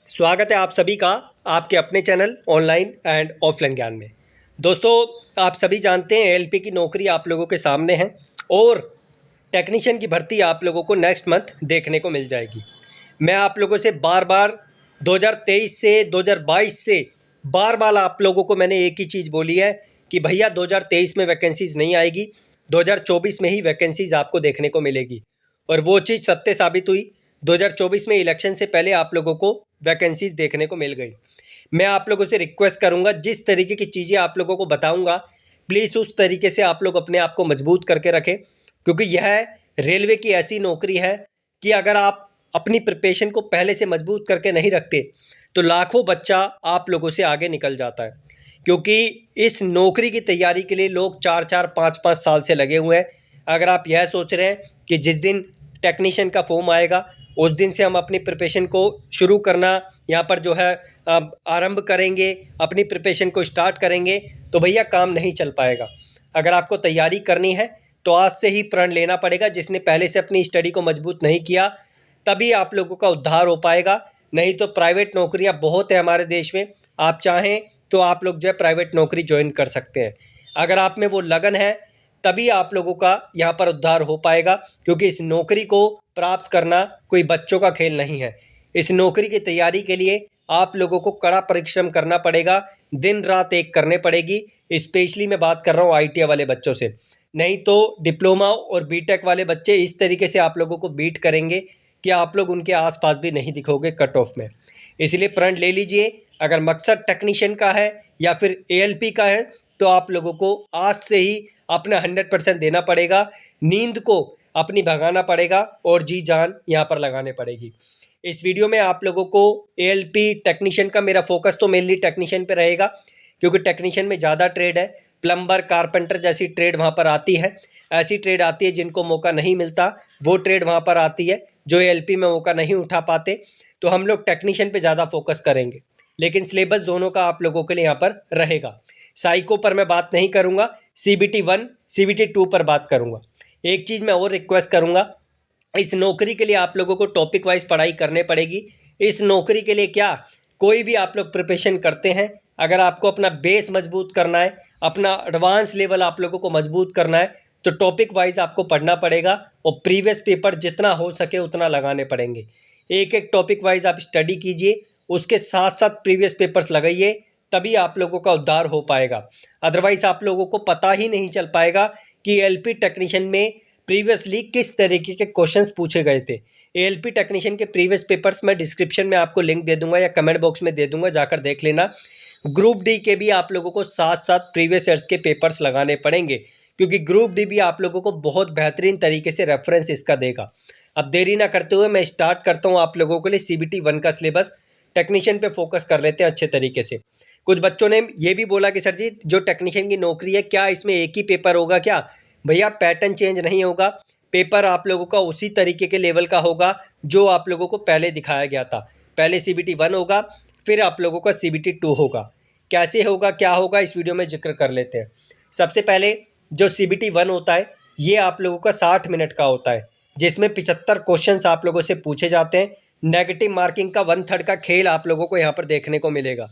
स्वागत है आप सभी का आपके अपने चैनल ऑनलाइन एंड ऑफलाइन ज्ञान में। दोस्तों, आप सभी जानते हैं एएलपी की नौकरी आप लोगों के सामने है और टेक्नीशियन की भर्ती आप लोगों को नेक्स्ट मंथ देखने को मिल जाएगी। मैं आप लोगों से बार बार 2023 से 2022 से बार आप लोगों को मैंने एक ही चीज़ बोली है कि भैया 2023 में वैकेंसीज़ नहीं आएगी, 2024 में ही वैकेंसीज़ आपको देखने को मिलेगी। और वो चीज़ सत्य साबित हुई। 2024 में इलेक्शन से पहले आप लोगों को वैकेंसीज़ देखने को मिल गई। मैं आप लोगों से रिक्वेस्ट करूंगा, जिस तरीके की चीज़ें आप लोगों को बताऊंगा प्लीज़ उस तरीके से आप लोग अपने आप को मजबूत करके रखें, क्योंकि यह रेलवे की ऐसी नौकरी है कि अगर आप अपनी प्रिपरेशन को पहले से मजबूत करके नहीं रखते तो लाखों बच्चा आप लोगों से आगे निकल जाता है। क्योंकि इस नौकरी की तैयारी के लिए लोग 4-4 5-5 साल से लगे हुए हैं। अगर आप यह सोच रहे हैं कि जिस दिन टेक्नीशियन का फॉर्म आएगा उस दिन से हम अपनी प्रिपरेशन को शुरू करना यहाँ पर जो है आरंभ करेंगे, अपनी प्रिपरेशन को स्टार्ट करेंगे, तो भैया काम नहीं चल पाएगा। अगर आपको तैयारी करनी है तो आज से ही प्रण लेना पड़ेगा। जिसने पहले से अपनी स्टडी को मजबूत नहीं किया तभी आप लोगों का उद्धार हो पाएगा। नहीं तो प्राइवेट नौकरियां बहुत है हमारे देश में, आप चाहें तो आप लोग जो है प्राइवेट नौकरी ज्वाइन कर सकते हैं। अगर आप में वो लगन है तभी आप लोगों का यहाँ पर उद्धार हो पाएगा, क्योंकि इस नौकरी को प्राप्त करना कोई बच्चों का खेल नहीं है। इस नौकरी की तैयारी के लिए आप लोगों को कड़ा परिश्रम करना पड़ेगा, दिन रात एक करने पड़ेगी। स्पेशली मैं बात कर रहा हूँ आईटीआई वाले बच्चों से, नहीं तो डिप्लोमा और बीटेक वाले बच्चे इस तरीके से आप लोगों को बीट करेंगे कि आप लोग उनके आसपास भी नहीं दिखोगे कट ऑफ में। इसलिए प्रण ले लीजिए, अगर मकसद टेक्नीशियन का है या फिर एएलपी का है तो आप लोगों को आज से ही अपना 100% देना पड़ेगा। नींद को अपनी भगाना पड़ेगा और जी जान यहाँ पर लगाने पड़ेगी। इस वीडियो में आप लोगों को एएलपी टेक्नीशियन का मेरा फोकस तो मेनली टेक्नीशियन पे रहेगा, क्योंकि टेक्नीशियन में ज़्यादा ट्रेड है। प्लम्बर, कारपेंटर जैसी ट्रेड वहाँ पर आती है, ऐसी ट्रेड आती है जिनको मौका नहीं मिलता, वो ट्रेड वहाँ पर आती है जो एएलपी में मौका नहीं उठा पाते। तो हम लोग टेक्नीशियन पे ज़्यादा फोकस करेंगे, लेकिन सिलेबस दोनों का आप लोगों के लिए यहाँ पर रहेगा। साइको पर मैं बात नहीं करूँगा, CBT 1 CBT 2 पर बात करूँगा। एक चीज़ मैं और रिक्वेस्ट करूँगा, इस नौकरी के लिए आप लोगों को टॉपिक वाइज पढ़ाई करनी पड़ेगी। इस नौकरी के लिए क्या कोई भी आप लोग प्रिपरेशन करते हैं, अगर आपको अपना बेस मजबूत करना है, अपना एडवांस लेवल आप लोगों को मजबूत करना है, तो टॉपिक वाइज आपको पढ़ना पड़ेगा और प्रीवियस पेपर जितना हो सके उतना लगाने पड़ेंगे। एक एक टॉपिक वाइज आप स्टडी कीजिए, उसके साथ साथ प्रीवियस पेपर्स लगाइए, तभी आप लोगों का उद्धार हो पाएगा। अदरवाइज आप लोगों को पता ही नहीं चल पाएगा कि एएलपी टेक्नीशियन में प्रीवियसली किस तरीके के क्वेश्चंस पूछे गए थे। एएलपी टेक्नीशियन के प्रीवियस पेपर्स मैं डिस्क्रिप्शन में आपको लिंक दे दूंगा या कमेंट बॉक्स में दे दूंगा, जाकर देख लेना। ग्रुप डी के भी आप लोगों को साथ साथ प्रीवियस ईयर्स के पेपर्स लगाने पड़ेंगे, क्योंकि ग्रुप डी भी आप लोगों को बहुत बेहतरीन तरीके से रेफरेंस इसका देगा। अब देरी ना करते हुए मैं स्टार्ट करता हूँ आप लोगों के लिए CBT 1 का सिलेबस। टेक्नीशियन पे फोकस कर लेते हैं अच्छे तरीके से। कुछ बच्चों ने ये भी बोला कि सर जी जो टेक्नीशियन की नौकरी है क्या इसमें एक ही पेपर होगा क्या? भैया पैटर्न चेंज नहीं होगा, पेपर आप लोगों का उसी तरीके के लेवल का होगा जो आप लोगों को पहले दिखाया गया था। पहले CBT 1 होगा, फिर आप लोगों का CBT 2 होगा। कैसे होगा क्या होगा इस वीडियो में जिक्र कर लेते हैं। सबसे पहले जो CBT 1 होता है ये आप लोगों का 60 मिनट का होता है, जिसमें 75 क्वेश्चंस आप लोगों से पूछे जाते हैं। नेगेटिव मार्किंग का 1/3 का खेल आप लोगों को यहाँ पर देखने को मिलेगा,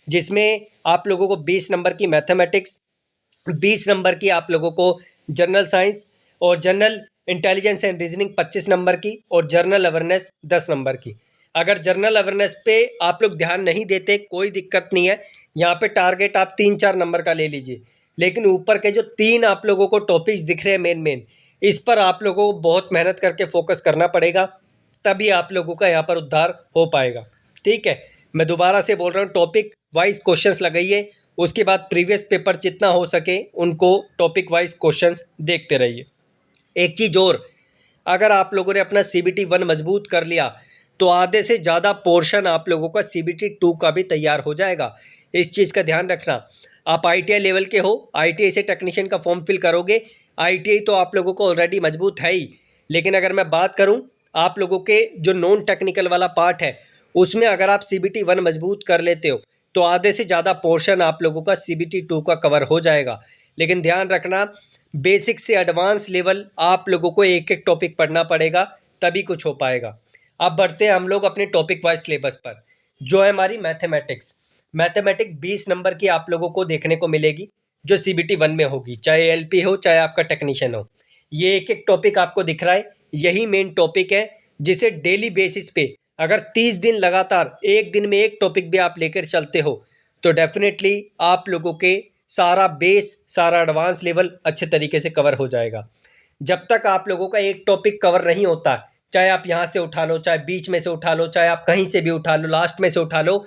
जिसमें आप लोगों को 20 नंबर की मैथमेटिक्स, 20 नंबर की आप लोगों को जनरल साइंस और general intelligence and reasoning 25 number की और जनरल अवेयरनेस 10 नंबर की। अगर जनरल अवेयरनेस पे आप लोग ध्यान नहीं देते कोई दिक्कत नहीं है, यहाँ पे टारगेट आप 3-4 नंबर का ले लीजिए, लेकिन ऊपर के जो 3 आप लोगों को टॉपिक्स दिख रहे हैं मेन इस पर आप लोगों को बहुत मेहनत करके फोकस करना पड़ेगा, तभी आप लोगों का यहाँ पर उद्धार हो पाएगा। ठीक है, मैं दोबारा से बोल रहा हूँ, टॉपिक वाइज क्वेश्चंस लगाइए, उसके बाद प्रीवियस पेपर जितना हो सके उनको टॉपिक वाइज क्वेश्चंस देखते रहिए। एक चीज़ और, अगर आप लोगों ने अपना CBT 1 मजबूत कर लिया तो आधे से ज़्यादा पोर्शन आप लोगों का CBT 2 का भी तैयार हो जाएगा। इस चीज़ का ध्यान रखना। आप ITI लेवल के हो, ITI से टेक्नीशियन का फॉर्म फिल करोगे, ITI तो आप लोगों को ऑलरेडी मजबूत है ही, लेकिन अगर मैं बात करूं आप लोगों के जो नॉन टेक्निकल वाला पार्ट है उसमें अगर आप CBT 1 मजबूत कर लेते हो तो आधे से ज़्यादा पोर्शन आप लोगों का CBT 2 का कवर हो जाएगा। लेकिन ध्यान रखना, बेसिक से एडवांस लेवल आप लोगों को एक एक टॉपिक पढ़ना पड़ेगा, तभी कुछ हो पाएगा। अब बढ़ते हैं हम लोग अपने टॉपिक वाइज सिलेबस पर। जो है हमारी मैथमेटिक्स। मैथमेटिक्स 20 नंबर की आप लोगों को देखने को मिलेगी, जो CBT 1 में होगी, चाहे LP हो चाहे आपका टेक्नीशियन हो। ये एक एक टॉपिक आपको दिख रहा है, यही मेन टॉपिक है जिसे डेली बेसिस पे अगर 30 दिन लगातार एक दिन में एक टॉपिक भी आप लेकर चलते हो तो डेफिनेटली आप लोगों के सारा बेस, सारा एडवांस लेवल अच्छे तरीके से कवर हो जाएगा। जब तक आप लोगों का एक टॉपिक कवर नहीं होता, चाहे आप यहाँ से उठा लो, चाहे बीच में से उठा लो, चाहे आप कहीं से भी उठा लो, लास्ट में से उठा लो,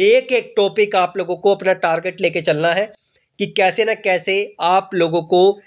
एक एक टॉपिक आप लोगों को अपना टारगेट लेके चलना है कि कैसे ना कैसे आप लोगों को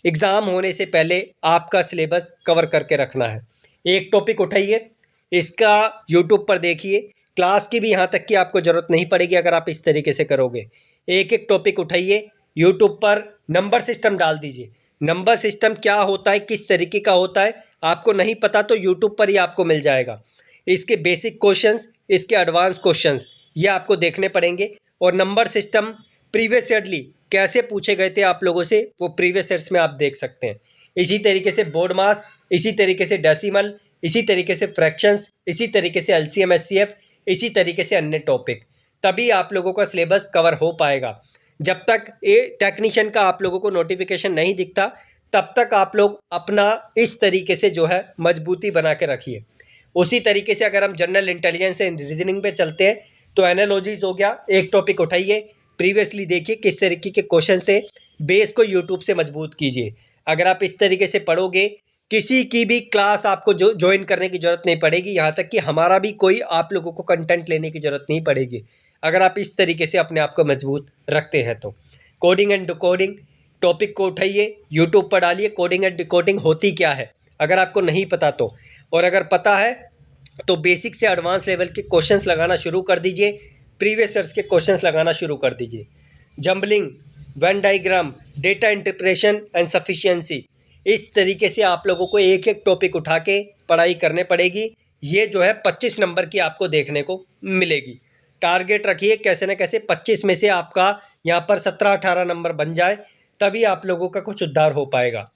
एग्ज़ाम होने से पहले आपका सिलेबस कवर करके रखना है। एक टॉपिक उठाइए, इसका यूट्यूब पर देखिए, क्लास की भी यहाँ तक कि आपको ज़रूरत नहीं पड़ेगी अगर आप इस तरीके से करोगे। एक एक टॉपिक उठाइए, यूट्यूब पर नंबर सिस्टम डाल दीजिए। नंबर सिस्टम क्या होता है, किस तरीके का होता है, आपको नहीं पता तो यूट्यूब पर ही आपको मिल जाएगा। इसके बेसिक क्वेश्चंस, इसके एडवांस क्वेश्चंस ये आपको देखने पड़ेंगे। और नंबर सिस्टम प्रीवियस ईयरली कैसे पूछे गए थे आप लोगों से, वो प्रीवियस ईयर्स में आप देख सकते हैं। इसी तरीके से बोर्ड मास, इसी तरीके से डेसिमल, इसी तरीके से फ्रैक्शंस, इसी तरीके से LCM SCF, इसी तरीके से अन्य टॉपिक, तभी आप लोगों का सिलेबस कवर हो पाएगा। जब तक ये टेक्नीशियन का आप लोगों को नोटिफिकेशन नहीं दिखता तब तक आप लोग अपना इस तरीके से जो है मजबूती बना के रखिए। उसी तरीके से अगर हम जनरल इंटेलिजेंस एंड रीजनिंग पे चलते हैं तो एनालॉजीज हो गया, एक टॉपिक उठाइए, प्रीवियसली देखिए किस तरीके के क्वेश्चन से, बेस को यूट्यूब से मजबूत कीजिए। अगर आप इस तरीके से पढ़ोगे, किसी की भी क्लास आपको जो ज्वाइन करने की ज़रूरत नहीं पड़ेगी, यहाँ तक कि हमारा भी कोई आप लोगों को कंटेंट लेने की ज़रूरत नहीं पड़ेगी अगर आप इस तरीके से अपने आप को मजबूत रखते हैं तो। कोडिंग एंड डिकोडिंग टॉपिक को उठाइए, यूट्यूब पर डालिए, कोडिंग एंड डिकोडिंग होती क्या है अगर आपको नहीं पता तो, और अगर पता है तो बेसिक से एडवांस लेवल के क्वेश्चंस लगाना शुरू कर दीजिए, प्रीवियस ईयर्स के क्वेश्चंस लगाना शुरू कर दीजिए। Jumbling, Venn diagram, data interpretation and sufficiency, इस तरीके से आप लोगों को एक एक टॉपिक उठा के पढ़ाई करने पड़ेगी। ये जो है 25 नंबर की आपको देखने को मिलेगी। टारगेट रखिए कैसे न कैसे 25 में से आपका यहाँ पर 17-18 नंबर बन जाए, तभी आप लोगों का कुछ उद्धार हो पाएगा।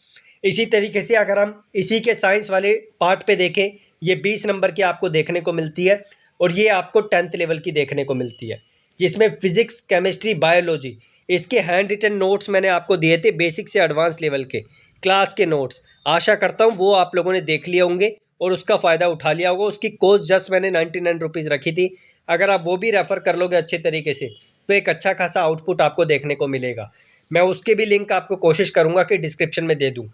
इसी तरीके से अगर हम इसी के साइंस वाले पार्ट पे देखें, ये 20 नंबर की आपको देखने को मिलती है और ये आपको 10th लेवल की देखने को मिलती है, जिसमें फिजिक्स, केमिस्ट्री, बायोलॉजी, इसके हैंड रिटन नोट्स मैंने आपको दिए थे बेसिक से एडवांस लेवल के क्लास के नोट्स। आशा करता हूँ वो आप लोगों ने देख लिए होंगे और उसका फ़ायदा उठा लिया होगा। उसकी कॉस्ट जस्ट मैंने 99 रुपीज़ रखी थी। अगर आप वो भी रेफ़र कर लोगे अच्छे तरीके से तो एक अच्छा खासा आउटपुट आपको देखने को मिलेगा। मैं उसके भी लिंक आपको कोशिश करूँगा कि डिस्क्रिप्शन में दे दूँ।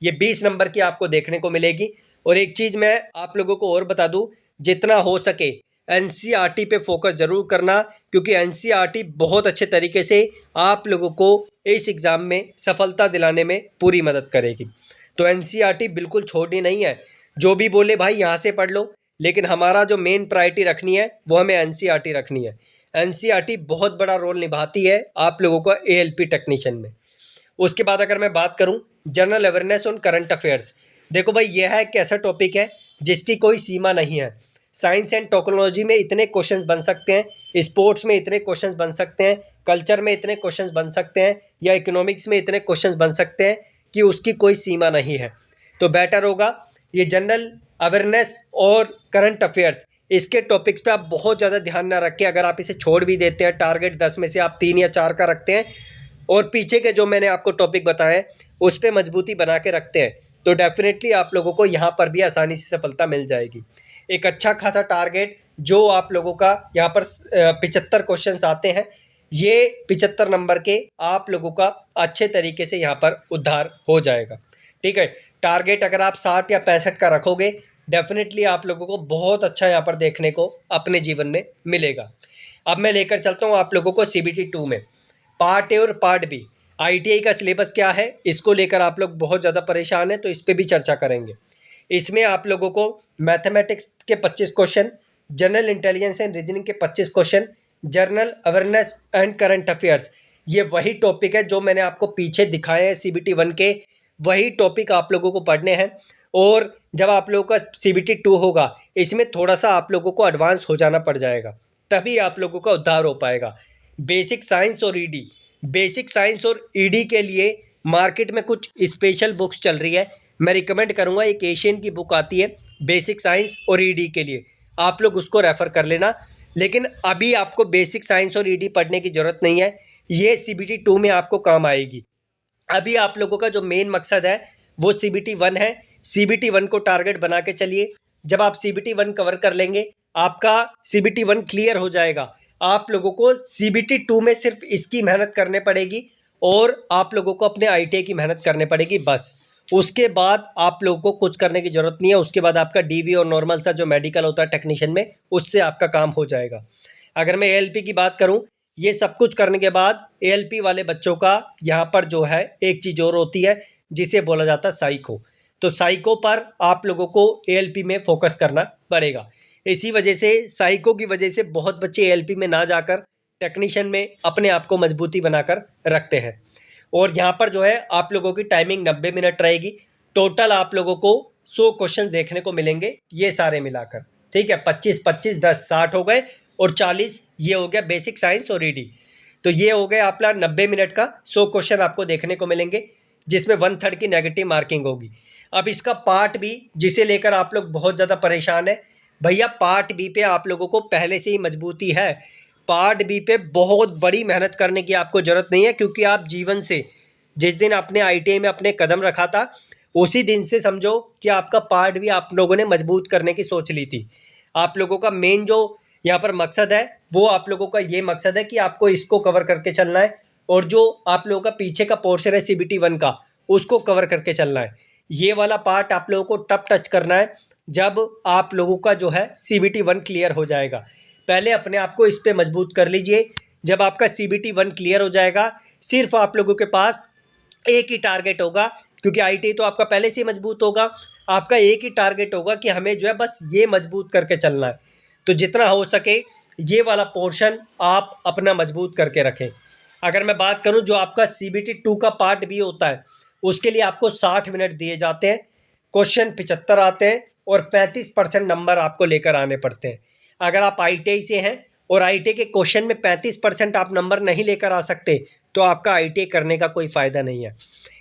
ये 20 नंबर की आपको देखने को मिलेगी। और एक चीज़ मैं आप लोगों को और बता दूँ, जितना हो सके NCERT पे फोकस ज़रूर करना, क्योंकि NCERT बहुत अच्छे तरीके से आप लोगों को इस एग्ज़ाम में सफलता दिलाने में पूरी मदद करेगी। तो NCERT बिल्कुल छोटी नहीं है। जो भी बोले भाई यहाँ से पढ़ लो, लेकिन हमारा जो मेन प्रायोरिटी रखनी है वो हमें NCERT रखनी है। NCERT बहुत बड़ा रोल निभाती है आप लोगों का ALP टेक्नीशियन में। उसके बाद अगर मैं बात करूं general awareness on current affairs, देखो भाई यह है एक ऐसा टॉपिक है जिसकी कोई सीमा नहीं है। साइंस एंड टेक्नोलॉजी में इतने क्वेश्चंस बन सकते हैं, स्पोर्ट्स में इतने क्वेश्चंस बन सकते हैं, कल्चर में इतने क्वेश्चंस बन सकते हैं, या इकोनॉमिक्स में इतने क्वेश्चंस बन सकते हैं कि उसकी कोई सीमा नहीं है। तो बेटर होगा ये जनरल अवेयरनेस और करंट अफेयर्स, इसके टॉपिक्स पे आप बहुत ज़्यादा ध्यान ना रखें। अगर आप इसे छोड़ भी देते हैं, टारगेट 10 में से आप 3 या 4 का रखते हैं और पीछे के जो मैंने आपको टॉपिक बताए उस पर मजबूती बना के रखते हैं, तो डेफिनेटली आप लोगों को यहाँ पर भी आसानी से सफलता मिल जाएगी। एक अच्छा खासा टारगेट जो आप लोगों का यहाँ पर 75 क्वेश्चंस आते हैं, ये 75 नंबर के आप लोगों का अच्छे तरीके से यहाँ पर उद्धार हो जाएगा। ठीक है, टारगेट अगर आप 60 या 65 का रखोगे, डेफिनेटली आप लोगों को बहुत अच्छा यहाँ पर देखने को अपने जीवन में मिलेगा। अब मैं लेकर चलता हूँ आप लोगों को CBT 2 में पार्ट ए और पार्ट बी। ITI का सिलेबस क्या है, इसको लेकर आप लोग बहुत ज़्यादा परेशान हैं, तो इस पर भी चर्चा करेंगे। इसमें आप लोगों को मैथमेटिक्स के 25 question, general intelligence and reasoning के 25 question, general awareness and current affairs, ये वही टॉपिक है जो मैंने आपको पीछे दिखाए हैं CBT 1 के, वही टॉपिक आप लोगों को पढ़ने हैं। और जब आप लोगों का CBT 2 होगा, इसमें थोड़ा सा आप लोगों को एडवांस हो जाना पड़ जाएगा, तभी आप लोगों का उद्धार हो पाएगा। बेसिक साइंस और ED, बेसिक साइंस और ED के लिए मार्केट में कुछ स्पेशल बुक्स चल रही है, मैं रिकमेंड करूंगा। एक एशियन की बुक आती है बेसिक साइंस और ED के लिए, आप लोग उसको रेफ़र कर लेना। लेकिन अभी आपको बेसिक साइंस और ईडी पढ़ने की ज़रूरत नहीं है, ये सीबीटी 2 में आपको काम आएगी। अभी आप लोगों का जो मेन मकसद है वो सीबीटी 1 है। सीबीटी 1 को टारगेट बना के चलिए। जब आप सीबीटी 1 कवर कर लेंगे, आपका सीबीटी 1 क्लियर हो जाएगा। आप लोगों को सीबीटी 2 में सिर्फ इसकी मेहनत करने पड़ेगी और आप लोगों को अपने आईटीआई की मेहनत करने पड़ेगी बस। उसके बाद आप लोगों को कुछ करने की ज़रूरत नहीं है। उसके बाद आपका डीवी और नॉर्मल सा जो मेडिकल होता है टेक्नीशियन में, उससे आपका काम हो जाएगा। अगर मैं एएलपी की बात करूं, ये सब कुछ करने के बाद एएलपी वाले बच्चों का यहाँ पर जो है एक चीज़ और होती है जिसे बोला जाता है साइको। तो साइको पर आप लोगों को एएलपी में फोकस करना पड़ेगा। इसी वजह से साइको की वजह से बहुत बच्चे एएलपी में ना जाकर टेक्नीशियन में अपने आप को मजबूती बनाकर रखते हैं। और यहाँ पर जो है आप लोगों की टाइमिंग 90 मिनट रहेगी। टोटल आप लोगों को 100 क्वेश्चन देखने को मिलेंगे ये सारे मिलाकर। ठीक है, 25 25 10 60 हो गए और 40 ये हो गया बेसिक साइंस और ईडी। तो ये हो गया आपका 90 मिनट का 100 क्वेश्चन आपको देखने को मिलेंगे, जिसमें 1/3 की नेगेटिव मार्किंग होगी। अब इसका पार्ट बी जिसे लेकर आप लोग बहुत ज़्यादा परेशान है, भैया पार्ट बी पे आप लोगों को पहले से ही मजबूती है। पार्ट बी पे बहुत बड़ी मेहनत करने की आपको ज़रूरत नहीं है, क्योंकि आप जीवन से जिस दिन आपने आईटीआई में अपने कदम रखा था उसी दिन से समझो कि आपका पार्ट भी आप लोगों ने मजबूत करने की सोच ली थी। आप लोगों का मेन जो यहाँ पर मकसद है वो आप लोगों का ये मकसद है कि आपको इसको कवर करके चलना है, और जो आप लोगों का पीछे का पोर्शन है सीबीटी 1 का उसको कवर करके चलना है। ये वाला पार्ट आप लोगों को तब टच करना है जब आप लोगों का जो है सीबीटी 1 क्लियर हो जाएगा। पहले अपने आप को इस पे मजबूत कर लीजिए। जब आपका सीबीटी 1 क्लियर हो जाएगा, सिर्फ आप लोगों के पास एक ही टारगेट होगा, क्योंकि आईटी तो आपका पहले से ही मजबूत होगा। आपका एक ही टारगेट होगा कि हमें जो है बस ये मजबूत करके चलना है। तो जितना हो सके ये वाला पोर्शन आप अपना मजबूत करके रखें। अगर मैं बात करूं जो आपका सीबीटी 2 का पार्ट भी होता है, उसके लिए आपको 60 मिनट दिए जाते हैं, क्वेश्चन 75 आते हैं और 35% नंबर आपको लेकर आने पड़ते हैं। अगर आप आईटीआई से हैं और आईटीआई के क्वेश्चन में 35% आप नंबर नहीं लेकर आ सकते, तो आपका आईटीआई करने का कोई फ़ायदा नहीं है।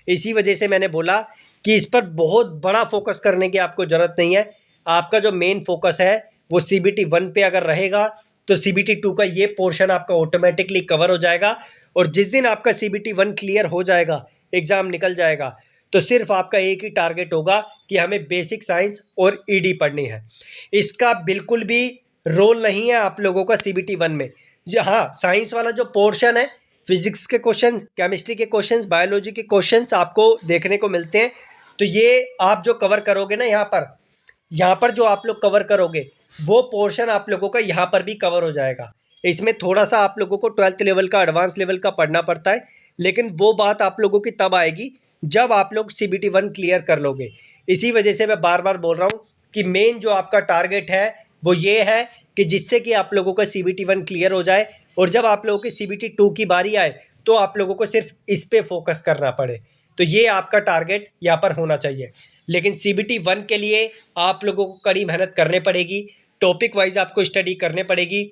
इसी वजह से मैंने बोला कि इस पर बहुत बड़ा फोकस करने की आपको ज़रूरत नहीं है। आपका जो मेन फोकस है वो सीबीटी 1 पे अगर रहेगा तो सीबीटी 2 का ये पोर्शन आपका ऑटोमेटिकली कवर हो जाएगा। और जिस दिन आपका सीबीटी 1 क्लियर हो जाएगा, एग्ज़ाम निकल जाएगा, तो सिर्फ आपका एक ही टारगेट होगा कि हमें बेसिक साइंस और ईडी पढ़नी है। इसका बिल्कुल भी रोल नहीं है आप लोगों का सीबीटी 1 में। हाँ, साइंस वाला जो पोर्शन है, फिजिक्स के क्वेश्चन, केमिस्ट्री के क्वेश्चंस, बायोलॉजी के क्वेश्चंस आपको देखने को मिलते हैं। तो ये आप जो कवर करोगे ना यहाँ पर जो आप लोग कवर करोगे वो पोर्शन आप लोगों का यहाँ पर भी कवर हो जाएगा। इसमें थोड़ा सा आप लोगों को 12th लेवल का, एडवांस लेवल का पढ़ना पड़ता है, लेकिन वो बात आप लोगों की तब आएगी जब आप लोग सीबीटी 1 क्लियर कर लोगे। इसी वजह से मैं बार बार बोल रहा हूँ कि मेन जो आपका टारगेट है वो ये है कि जिससे कि आप लोगों का सीबीटी 1 क्लियर हो जाए, और जब आप लोगों की सीबीटी 2 की बारी आए तो आप लोगों को सिर्फ इस पे फोकस करना पड़े। तो ये आपका टारगेट यहाँ पर होना चाहिए। लेकिन सीबीटी 1 के लिए आप लोगों को कड़ी मेहनत करनी पड़ेगी, टॉपिक वाइज आपको स्टडी करनी पड़ेगी,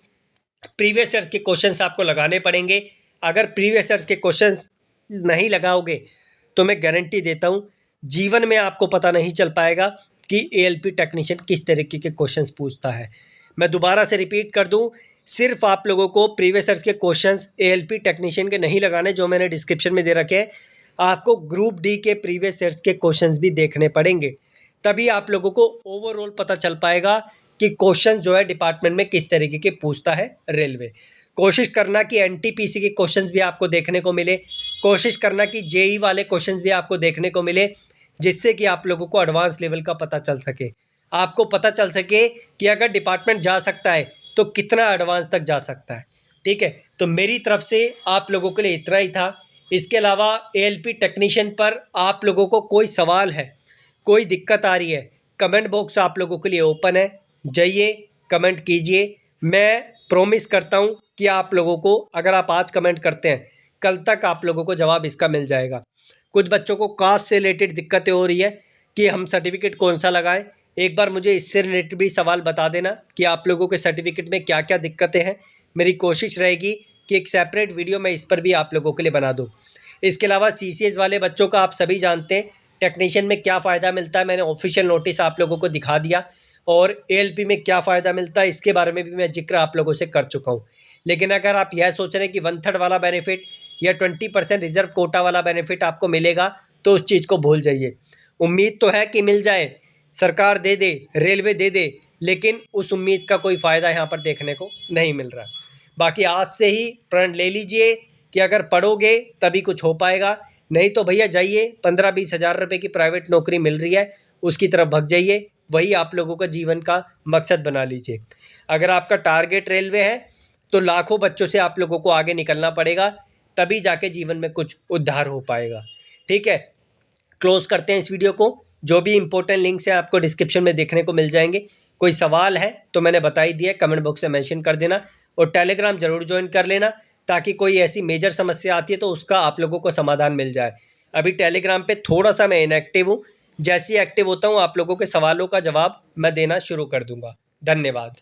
प्रीवियस ईयर्स के क्वेश्चंस आपको लगाने पड़ेंगे। अगर प्रीवियस ईयर्स के क्वेश्चंस नहीं लगाओगे तो मैं गारंटी देता हूँ जीवन में आपको पता नहीं चल पाएगा कि एएलपी टेक्नीशियन किस तरीके के क्वेश्चंस पूछता है। मैं दोबारा से रिपीट कर दूं, सिर्फ आप लोगों को प्रीवियस ईयर्स के क्वेश्चंस एएलपी टेक्नीशियन के नहीं लगाने, जो मैंने डिस्क्रिप्शन में दे रखे हैं। आपको ग्रुप डी के प्रीवियस ईयर्स के क्वेश्चंस भी देखने पड़ेंगे, तभी आप लोगों को ओवरऑल पता चल पाएगा कि क्वेश्चन जो है डिपार्टमेंट में किस तरीके के पूछता है रेलवे। कोशिश करना कि एनटीपीसी के क्वेश्चंस भी आपको देखने को मिले, कोशिश करना कि जेई वाले क्वेश्चंस भी आपको देखने को मिले, जिससे कि आप लोगों को एडवांस लेवल का पता चल सके। आपको पता चल सके कि अगर डिपार्टमेंट जा सकता है तो कितना एडवांस तक जा सकता है। ठीक है, तो मेरी तरफ से आप लोगों के लिए इतना ही था। इसके अलावा एएलपी टेक्नीशियन पर आप लोगों को कोई सवाल है, कोई दिक्कत आ रही है, कमेंट बॉक्स आप लोगों के लिए ओपन है, जाइए कमेंट कीजिए। मैं प्रॉमिस करता हूँ कि आप लोगों को, अगर आप आज कमेंट करते हैं, कल तक आप लोगों को जवाब इसका मिल जाएगा। कुछ बच्चों को कास्ट से रिलेटेड दिक्कतें हो रही है कि हम सर्टिफिकेट कौन सा लगाएं, एक बार मुझे इससे रिलेटेड भी सवाल बता देना कि आप लोगों के सर्टिफिकेट में क्या क्या दिक्कतें हैं। मेरी कोशिश रहेगी कि एक सेपरेट वीडियो मैं इस पर भी आप लोगों के लिए बना दूँ। इसके अलावा सीसीएस वाले बच्चों का आप सभी जानते हैं टेक्नीशियन में क्या फ़ायदा मिलता है। मैंने ऑफिशियल नोटिस आप लोगों को दिखा दिया। और एएलपी में क्या फ़ायदा मिलता है इसके बारे में भी मैं जिक्र आप लोगों से कर चुका हूँ। लेकिन अगर आप यह सोच रहे हैं कि 1/3 वाला बेनिफिट या 20% रिजर्व कोटा वाला बेनिफिट आपको मिलेगा, तो उस चीज़ को भूल जाइए। उम्मीद तो है कि मिल जाए, सरकार दे दे, रेलवे दे दे, लेकिन उस उम्मीद का कोई फ़ायदा यहाँ पर देखने को नहीं मिल रहा। बाकी आज से ही प्रण ले लीजिए कि अगर पढ़ोगे तभी कुछ हो पाएगा, नहीं तो भैया जाइए 15-20 हज़ार रुपये की प्राइवेट नौकरी मिल रही है, उसकी तरफ भग जाइए, वही आप लोगों का जीवन का मकसद बना लीजिए। अगर आपका टारगेट रेलवे है तो लाखों बच्चों से आप लोगों को आगे निकलना पड़ेगा, तभी जाके जीवन में कुछ उद्धार हो पाएगा। ठीक है, क्लोज करते हैं इस वीडियो को। जो भी इंपॉर्टेंट लिंक्स हैं आपको डिस्क्रिप्शन में देखने को मिल जाएंगे। कोई सवाल है तो मैंने बता ही दिया, कमेंट बॉक्स में मेंशन कर देना, और टेलीग्राम जरूर ज्वाइन कर लेना, ताकि कोई ऐसी मेजर समस्या आती है तो उसका आप लोगों को समाधान मिल जाए। अभी टेलीग्राम पे थोड़ा सा मैं इनएक्टिव हूँ, जैसे ही एक्टिव होता हूँ आप लोगों के सवालों का जवाब मैं देना शुरू कर दूंगा। धन्यवाद।